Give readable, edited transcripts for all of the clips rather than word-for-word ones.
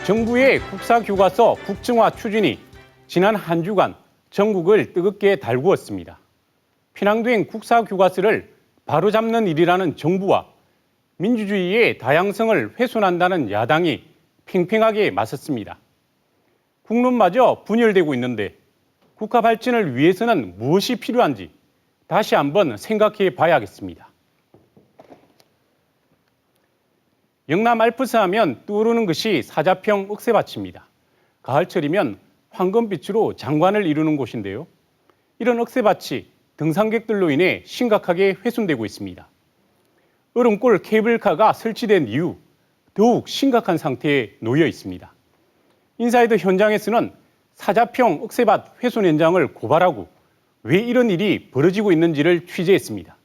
정부의 국사교과서 국정화 추진이 지난 한 주간 전국을 뜨겁게 달구었습니다. 편향된 국사교과서를 바로잡는 일이라는 정부와 민주주의의 다양성을 훼손한다는 야당이 팽팽하게 맞섰습니다. 국론마저 분열되고 있는데 국가 발전을 위해서는 무엇이 필요한지 다시 한번 생각해 봐야겠습니다. 영남 알프스 하면 떠오르는 것이 사자평 억새밭입니다. 가을철이면 황금빛으로 장관을 이루는 곳인데요. 이런 억새밭이 등산객들로 인해 심각하게 훼손되고 있습니다. 얼음골 케이블카가 설치된 이후 더욱 심각한 상태에 놓여 있습니다. 인사이드 현장에서는 사자평 억새밭 훼손 현장을 고발하고 왜 이런 일이 벌어지고 있는지를 취재했습니다.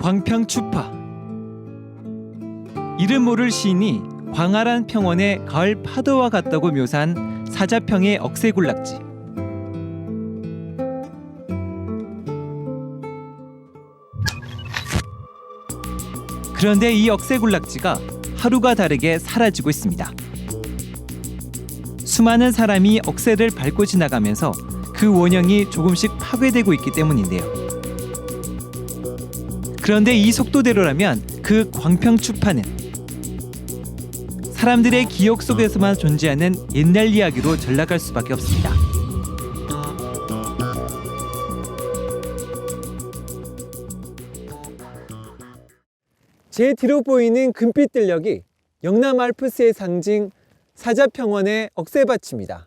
광평추파. 이름 모를 시인이 광활한 평원의 가을 파도와 같다고 묘사한 사자평의 억새군락지. 그런데 이 억새군락지가 하루가 다르게 사라지고 있습니다. 수많은 사람이 억새를 밟고 지나가면서 그 원형이 조금씩 파괴되고 있기 때문인데요. 그런데 이 속도대로라면 그 광평추파는 사람들의 기억 속에서만 존재하는 옛날 이야기로 전락할 수밖에 없습니다. 제 뒤로 보이는 금빛 들녘이 영남 알프스의 상징 사자평원의 억새밭입니다.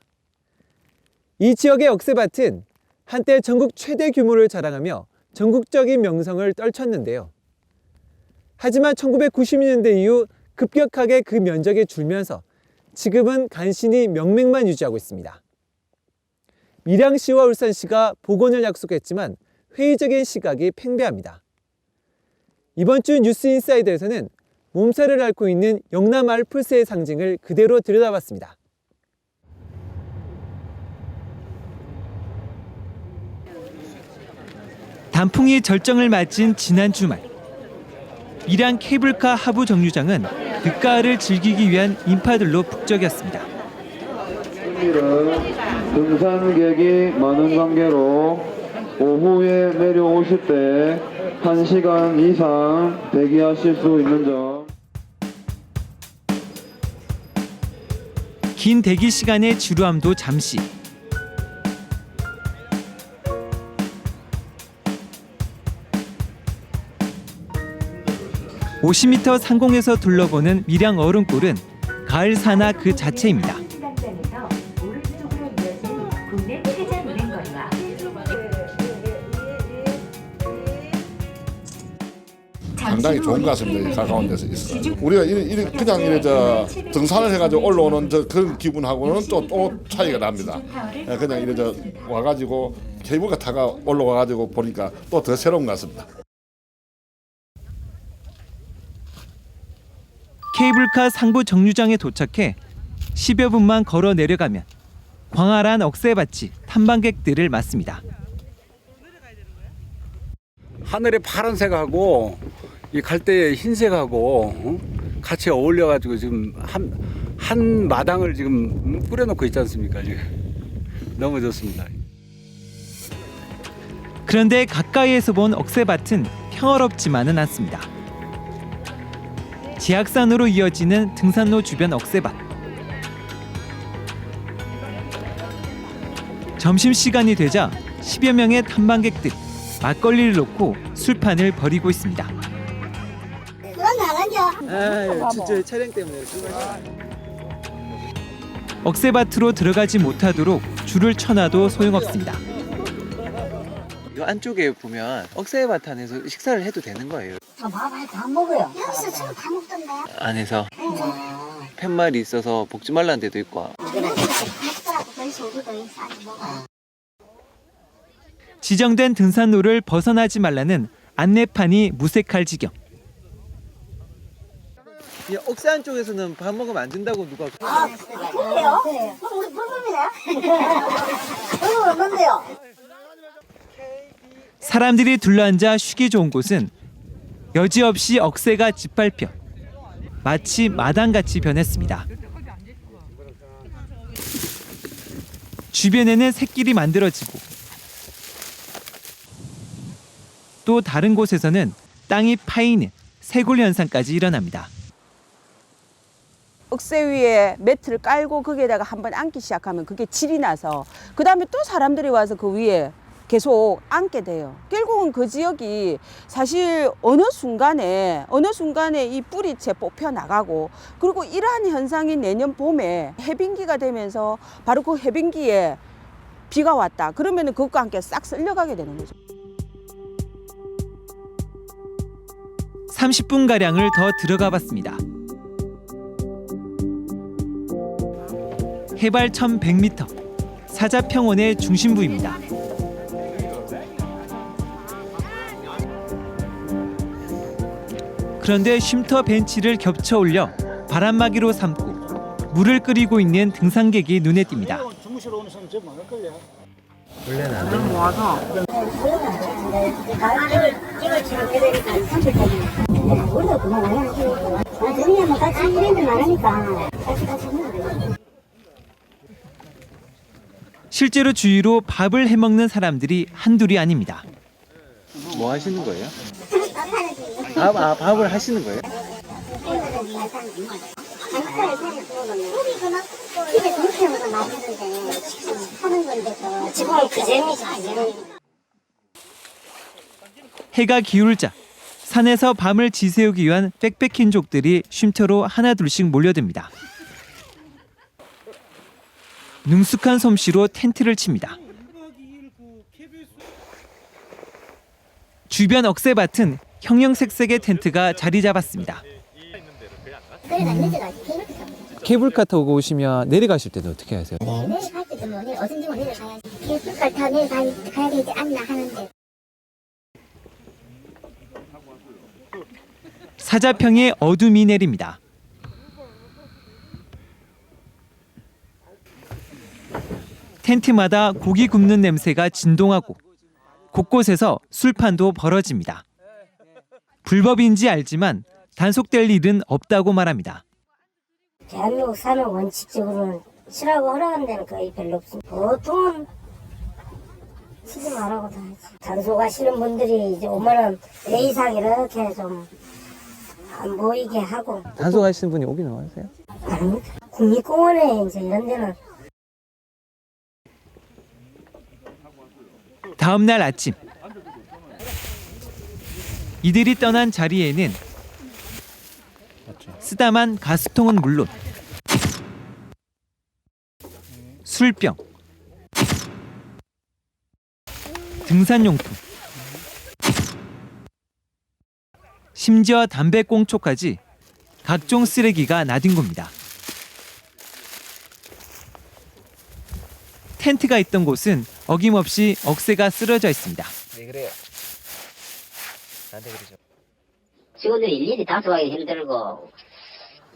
이 지역의 억새밭은 한때 전국 최대 규모를 자랑하며 전국적인 명성을 떨쳤는데요. 하지만 1990년대 이후 급격하게 그 면적이 줄면서 지금은 간신히 명맥만 유지하고 있습니다. 밀양시와 울산시가 복원을 약속했지만 회의적인 시각이 팽배합니다. 이번 주 뉴스인사이드에서는 몸살을 앓고 있는 영남 알프스의 상징을 그대로 들여다봤습니다. 단풍이 절정을 맞은 지난 주말, 밀양 케이블카 하부 정류장은 늦가을을 즐기기 위한 인파들로 북적였습니다. 등산객이 많은 관계로 오후에 내려오실 때 1시간 이상 대기하실 수 있는 점. 긴 대기 시간의 지루함도 잠시. (50m) 상공에서 둘러보는 밀양 얼음골은 가을 산화 그 자체입니다. 상당히 좋은 것 같습니다. 가까운 데서 있어요. 우리가 그냥 이래 등산을 해가지고 올라오는 그런 기분하고는 또 차이가 납니다. 그냥 이래 와가지고 케이블카 타가 올라와가지고 보니까 또 더 새로운 것 같습니다. 케이블카 상부 정류장에 도착해 10여 분만 걸어 내려가면 광활한 억새밭이 탐방객들을 맞습니다. 하늘의 파란색하고 이 갈대의 흰색하고 같이 어울려가지고 지금 한 마당을 지금 뿌려놓고 있지 않습니까? 지금 너무 좋습니다. 그런데 가까이에서 본 억새밭은 평화롭지만은 않습니다. 지악산으로 이어지는 등산로 주변 억새밭. 점심시간이 되자 10여 명의 탐방객들이 막걸리를 놓고 술판을 벌이고 있습니다. 진짜 촬영 때문에. 억새밭으로 들어가지 못하도록 줄을 쳐놔도 소용없습니다. 이 안쪽에 보면 억새밭 안에서 식사를 해도 되는 거예요. 다 먹어요. 여기서 지금 다 먹던데. 안에서 팻말이 있어서 볶지 말라는 데도 있고. 지정된 등산로를 벗어나지 말라는 안내판이 무색할 지경. 이 억새 쪽에서는 밥 먹으면 안 된다고 누가 그래요? 네. 무슨 소리냐? 그건 뭔데요? 사람들이 둘러앉아 쉬기 좋은 곳은 여지없이 억새가 짓밟혀 마치 마당같이 변했습니다. 주변에는 샛길이 만들어지고 또 다른 곳에서는 땅이 파이는 새골 현상까지 일어납니다. 억새 위에 매트를 깔고 거기에다가 한번 앉기 시작하면 그게 질이 나서 그 다음에 또 사람들이 와서 그 위에 계속 앉게 돼요. 결국은 그 지역이 사실 어느 순간에 이 뿌리채 뽑혀 나가고 그리고 이러한 현상이 내년 봄에 해빙기가 되면서 바로 그 해빙기에 비가 왔다. 그러면 그것과 함께 싹 쓸려가게 되는 거죠. 30분가량을 더 들어가 봤습니다. 해발 1100m, 사자평원의 중심부입니다. 그런데 쉼터 벤치를 겹쳐 올려 바람막이로 삼고 물을 끓이고 있는 등산객이 눈에 띕니다. 원래는 안 되는 실제로 주위로 밥을 해먹는 사람들이 한둘이 아닙니다. 뭐 하시는 거예요? 밥을 하시는 거예요? 해가 기울자 산에서 밤을 지새우기 위한 백패킹족들이 쉼터로 하나둘씩 몰려듭니다. 능숙한 솜씨로 텐트를 칩니다. 주변 억새밭은 형형색색의 텐트가 자리 잡았습니다. 케이블카 타고 오시면 내려가실 때는 어떻게 하세요? 내려갈 때도 뭐 어딘지 내려가야지. 케이블카 타 내려가야 되지 않나 하는데. 사자평에 어둠이 내립니다. 텐트마다 고기 굽는 냄새가 진동하고 곳곳에서 술판도 벌어집니다. 불법인지 알지만 단속될 일은 없다고 말합니다. 대한민국 산은 원칙적으로는 치라고 허락한 데는 거의 별로 없습니다. 보통은 치지 말라고 다 하지. 단속하시는 분들이 이제 5만 원 내 이상 이렇게 좀 안 보이게 하고. 단속하시는 분이 오긴 와세요? 아닙니다. 국립공원에 이제 이런 데는 다음 날 아침 이들이 떠난 자리에는 쓰다만 가스통은 물론 술병, 등산용품, 심지어 담배꽁초까지 각종 쓰레기가 나뒹 겁니다. 텐트가 있던 곳은 어김없이 억새가 쓰러져 있습니다. 왜 그래요? 나한테 그러죠. 직원들이 일일이 단속하기 힘들고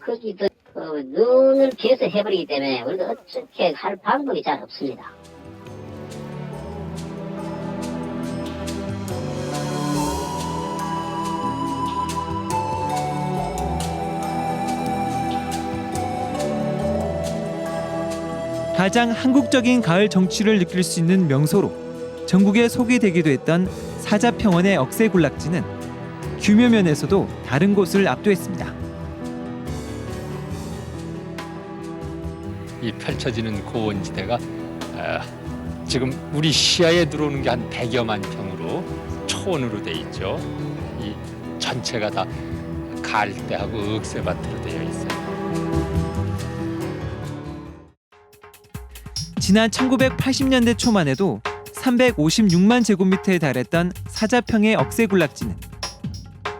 거기도 눈을 피해서 해버리기 때문에 우리가 어떻게 할 방법이 잘 없습니다. 가장 한국적인 가을 정취를 느낄 수 있는 명소로 전국에 소개되기도 했던 사자평원의 억새군락지는 규모 면에서도 다른 곳을 압도했습니다. 이 펼쳐지는 고원지대가 지금 우리 시야에 들어오는 게 한 100여만 평으로 초원으로 돼 있죠. 이 전체가 다 갈대하고 억새밭으로 되어 있어요. 지난 1980년대 초만 해도 356만 제곱미터에 달했던 사자평의 억새군락지는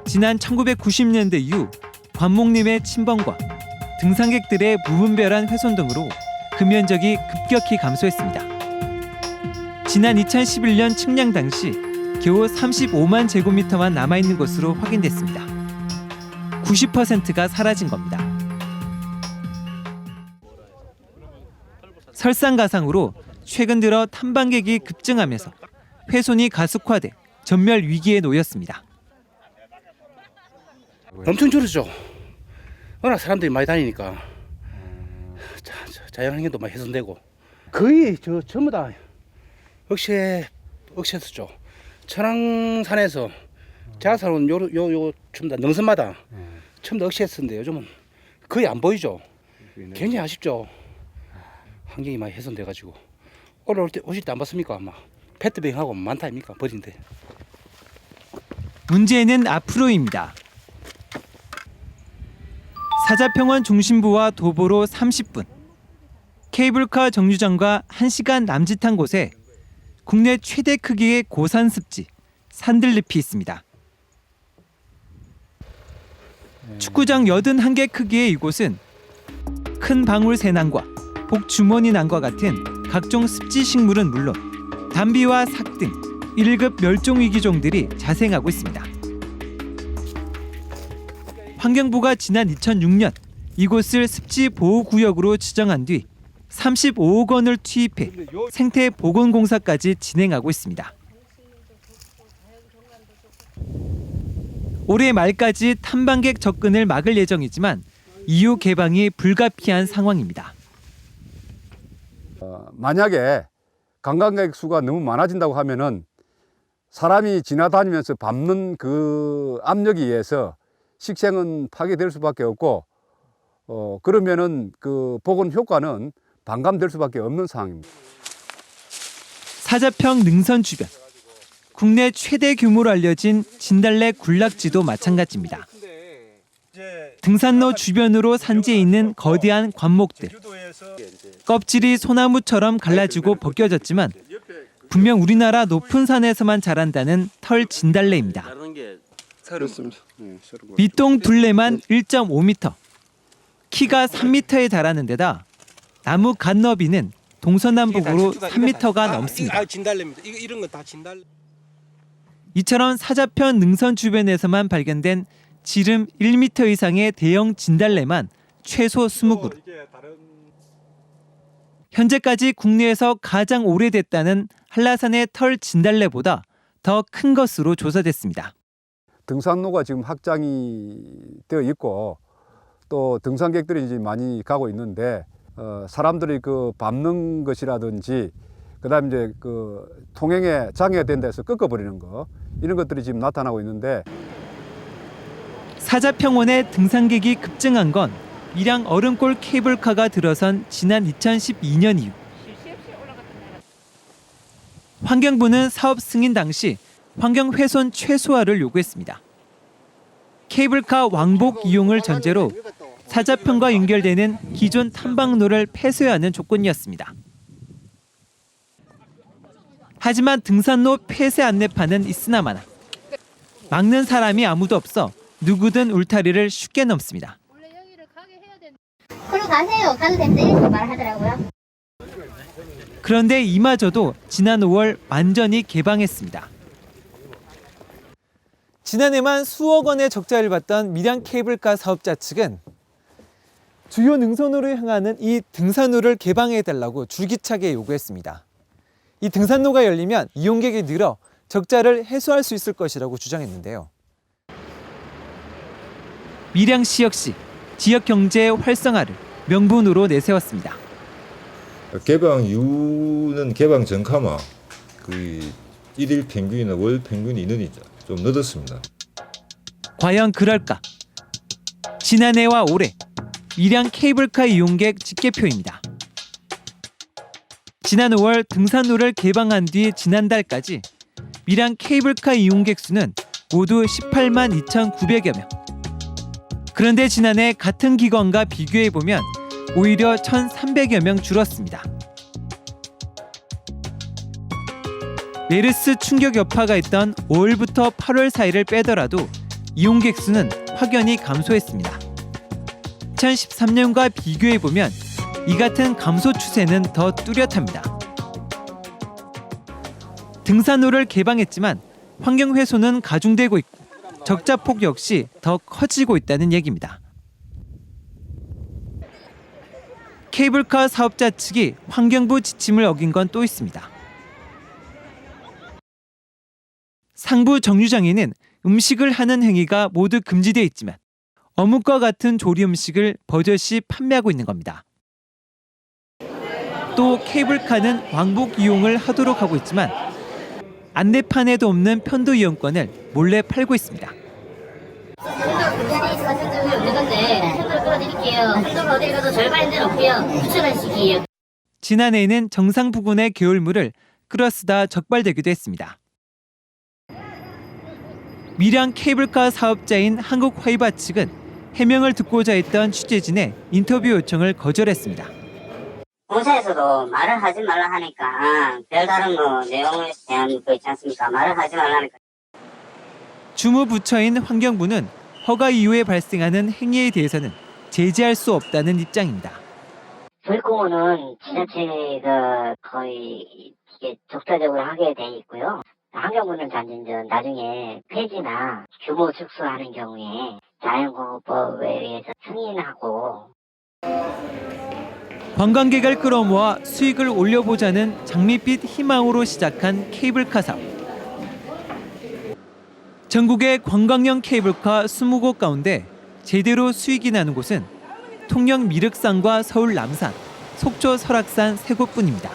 지난 1990년대 이후 관목림의 침범과 등산객들의 무분별한 훼손 등으로 금면적이 급격히 감소했습니다. 지난 2011년 측량 당시 겨우 35만 제곱미터만 남아있는 것으로 확인됐습니다. 90%가 사라진 겁니다. 설상가상으로 최근 들어 탐방객이 급증하면서 훼손이 가속화돼 전멸 위기에 놓였습니다. 엄청 줄었죠. 워낙 사람들이 많이 다니니까 자연환경도 많이 훼손되고 거의 전부 다 억새였죠. 천왕산에서 제가 살아온 요 전부 다 능선마다 전부 다 억새였는데 요즘은 거의 안 보이죠. 굉장히 아쉽죠. 환경이 많이 훼손돼가지고 오실 때 안 봤습니까? 아마 페트병하고 많다 아닙니까? 버린데. 문제는 앞으로입니다. 사자평원 중심부와 도보로 30분, 케이블카 정류장과 1시간 남짓한 곳에 국내 최대 크기의 고산 습지, 산들늪이 있습니다. 축구장 81개 크기의 이곳은 큰 방울 새낭과 복주머니 낭과 같은 각종 습지 식물은 물론 담비와 삭 등 1급 멸종위기종들이 자생하고 있습니다. 환경부가 지난 2006년 이곳을 습지보호구역으로 지정한 뒤 35억 원을 투입해 생태복원공사까지 진행하고 있습니다. 올해 말까지 탐방객 접근을 막을 예정이지만 이후 개방이 불가피한 상황입니다. 만약에 관광객 수가 너무 많아진다고 하면은 사람이 지나다니면서 밟는 그 압력에 의해서 식생은 파괴될 수밖에 없고 그러면은 그 복원 효과는 반감될 수밖에 없는 상황입니다. 사자평 능선 주변, 국내 최대 규모로 알려진 진달래 군락지도 마찬가지입니다. 등산로 주변으로 산지에 있는 거대한 관목들, 껍질이 소나무처럼 갈라지고 벗겨졌지만 분명 우리나라 높은 산에서만 자란다는 털 진달래입니다. 밑동 둘레만 1.5m, 키가 3m에 달하는 데다 나무 갓너비는 동서남북으로 3m가 넘습니다. 진달래입니다. 이런 건 다 진달래. 이처럼 사자평 능선 주변에서만 발견된 지름 1m 이상의 대형 진달래만 최소 20그루. 현재까지 국내에서 가장 오래됐다는 한라산의 털 진달래보다 더 큰 것으로 조사됐습니다. 등산로가 지금 확장이 되어 있고 또 등산객들이 이제 많이 가고 있는데 사람들이 그 밟는 것이라든지 그다음 이제 그 통행에 장애가 된다 해서 꺾어버리는 거 이런 것들이 지금 나타나고 있는데 사자평원의 등산객이 급증한 건 밀양 얼음골 케이블카가 들어선 지난 2012년 이후. 환경부는 사업 승인 당시 환경 훼손 최소화를 요구했습니다. 케이블카 왕복 이용을 전제로 사자평과 연결되는 기존 탐방로를 폐쇄해야 하는 조건이었습니다. 하지만 등산로 폐쇄 안내판은 있으나마나 막는 사람이 아무도 없어 누구든 울타리를 쉽게 넘습니다. 그럼 가세요. 가도 된다 이렇게 말하더라고요. 그런데 이마저도 지난 5월 완전히 개방했습니다. 지난해만 수억 원의 적자를 봤던 밀양 케이블카 사업자 측은 주요 능선으로 향하는 이 등산로를 개방해달라고 줄기차게 요구했습니다. 이 등산로가 열리면 이용객이 늘어 적자를 해소할 수 있을 것이라고 주장했는데요. 밀양시 역시 지역 경제의 활성화를 명분으로 내세웠습니다. 개방 이후는 개방 전카마 그 일일 평균이나 월 평균 인원이 좀 늦었습니다. 과연 그럴까? 지난해와 올해 밀양 케이블카 이용객 집계표입니다. 지난 5월 등산로를 개방한 뒤 지난달까지 밀양 케이블카 이용객 수는 모두 18만 2,900여 명. 그런데 지난해 같은 기간과 비교해보면 오히려 1,300여 명 줄었습니다. 메르스 충격 여파가 있던 5월부터 8월 사이를 빼더라도 이용객 수는 확연히 감소했습니다. 2013년과 비교해보면 이 같은 감소 추세는 더 뚜렷합니다. 등산로를 개방했지만 환경 훼손은 가중되고 있고 적자폭 역시 더 커지고 있다는 얘기입니다. 케이블카 사업자 측이 환경부 지침을 어긴 건 또 있습니다. 상부 정류장에는 음식을 하는 행위가 모두 금지되어 있지만 어묵과 같은 조리 음식을 버젓이 판매하고 있는 겁니다. 또 케이블카는 왕복 이용을 하도록 하고 있지만 안내판에도 없는 편도 이용권을 몰래 팔고 있습니다. 지난해에는 정상 부근의 개울물을 끌어쓰다 적발되기도 했습니다. 밀양 케이블카 사업자인 한국화이바 측은 해명을 듣고자 했던 취재진의 인터뷰 요청을 거절했습니다. 공사에서도 말을 하지 말라 하니까 별다른 내용에 대한 거 있지 않습니까? 말을 하지 말라니까. 주무부처인 환경부는 허가 이후에 발생하는 행위에 대해서는 제재할 수 없다는 입장입니다. 교육공원은 지자체가 거의 이게 독자적으로 하게 돼 있고요. 환경부는 단지 나중에 폐지나 규모 축소하는 경우에 자연공원법에 의해서 승인하고. 관광객을 끌어모아 수익을 올려보자는 장밋빛 희망으로 시작한 케이블카 사업. 전국의 관광형 케이블카 20곳 가운데 제대로 수익이 나는 곳은 통영 미륵산과 서울 남산, 속초 설악산 3곳뿐입니다.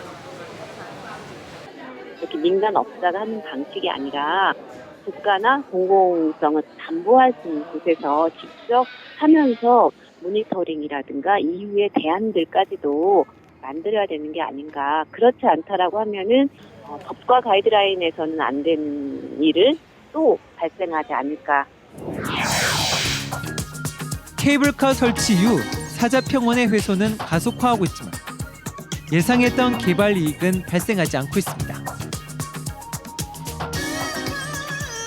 이렇게 민간 업자가 하는 방식이 아니라 국가나 공공성을 담보할 수 있는 곳에서 직접 하면서 모니터링이라든가 이후의 대안들까지도 만들어야 되는 게 아닌가. 그렇지 않다라고 하면은 법과 가이드라인에서는 안 된 일을 또 발생하지 않을까. 케이블카 설치 이후 사자평원의 훼손은 가속화하고 있지만 예상했던 개발 이익은 발생하지 않고 있습니다.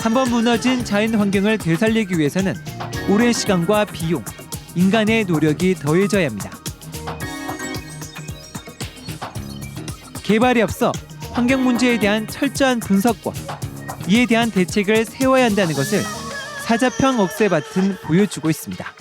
한번 무너진 자연 환경을 되살리기 위해서는 오랜 시간과 비용, 인간의 노력이 더해져야 합니다. 개발에 앞서 환경 문제에 대한 철저한 분석과 이에 대한 대책을 세워야 한다는 것을 사자평 억새밭은 보여주고 있습니다.